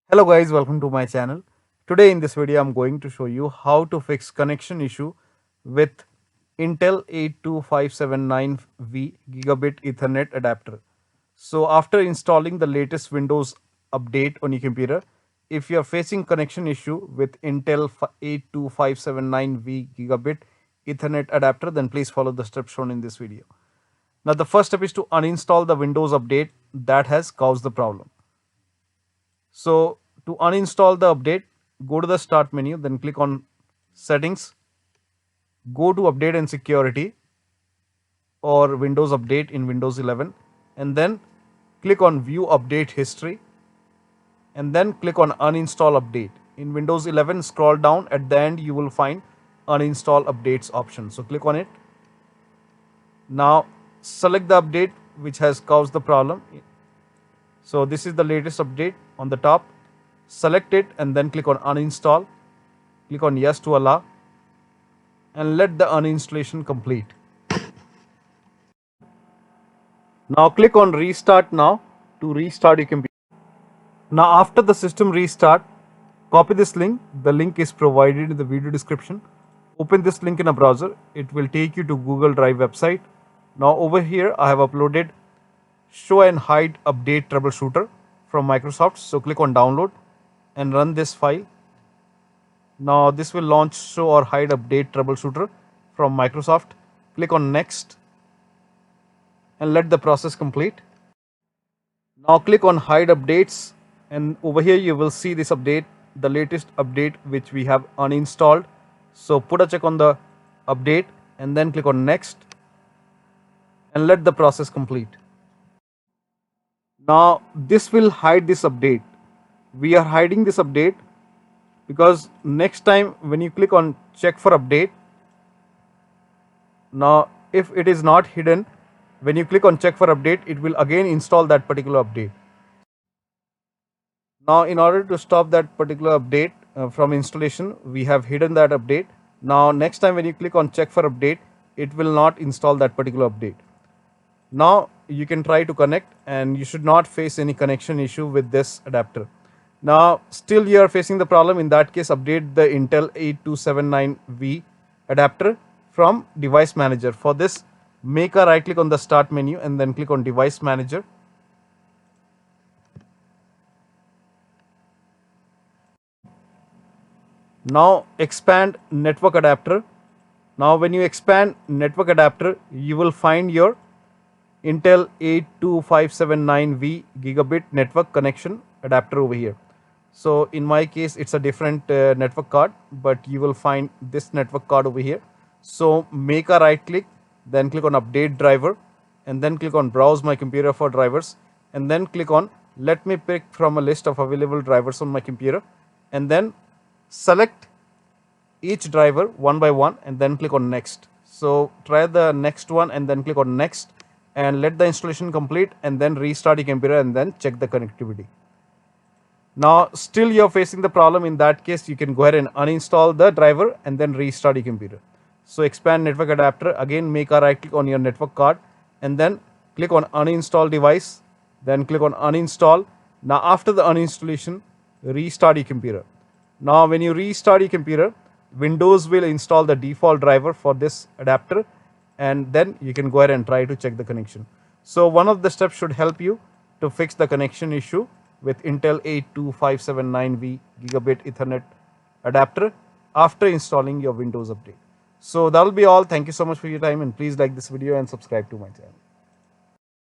Hello guys, welcome to my channel. Today in this video I'm going to show you how to fix connection issue with Intel 82579V Gigabit Ethernet adapter. So after installing the latest Windows update on your computer, if you are facing connection issue with Intel 82579V Gigabit Ethernet adapter, then please follow the steps shown in this video. Now the first step is to uninstall the Windows update that has caused the problem. So to uninstall the update, go to the start menu, then click on settings, go to update and security or Windows update in Windows 11, and then click on view update history, and then click on uninstall update. In Windows 11, scroll down, at the end you will find uninstall updates option. So click on it. Now select the update which has caused the problem. So this is the latest update on the top. Select it and then click on uninstall. Click on yes to allow and let the uninstallation complete. Now click on restart now to restart your computer. Now after the system restart, copy this link. The link is provided in the video description. Open this link in a browser. It will take you to Google Drive website. Now over here I have uploaded show and hide update troubleshooter from Microsoft. So click on download and run this file. Now this will launch show or hide update troubleshooter from Microsoft. Click on next and let the process complete. Now click on hide updates and over here you will see this update, the latest update which we have uninstalled. So put a check on the update and then click on next and let the process complete. Now this will hide this update. We are hiding this update because next time when you click on check for update, now if it is not hidden, when you click on check for update, it will again install that particular update. Now in order to stop that particular update from installation, we have hidden that update. Now next time when you click on check for update, it will not install that particular update. Now you can try to connect and you should not face any connection issue with this adapter. Now still you are facing the problem. In that case, update the Intel 8279V adapter from device manager. For this, make a right click on the start menu and then click on device manager. Now expand network adapter. Now when you expand network adapter, you will find your Intel 82579V Gigabit network connection adapter over here. So in my case, it's a different network card, but you will find this network card over here. So make a right click, then click on update driver, and then click on browse my computer for drivers, and then click on let me pick from a list of available drivers on my computer, and then select each driver one by one and then click on next. So try the next one and then click on next and let the installation complete and then restart your computer and then check the connectivity. Now still you're facing the problem. In that case, you can go ahead and uninstall the driver and then restart your computer. So expand network adapter, again make a right click on your network card and then click on uninstall device, then click on uninstall. Now after the uninstallation, restart your computer. Now when you restart your computer, Windows will install the default driver for this adapter and then you can go ahead and try to check the connection. So one of the steps should help you to fix the connection issue with Intel 82579V Gigabit Ethernet adapter after installing your Windows update. So that will be all. Thank you so much for your time and please like this video and subscribe to my channel.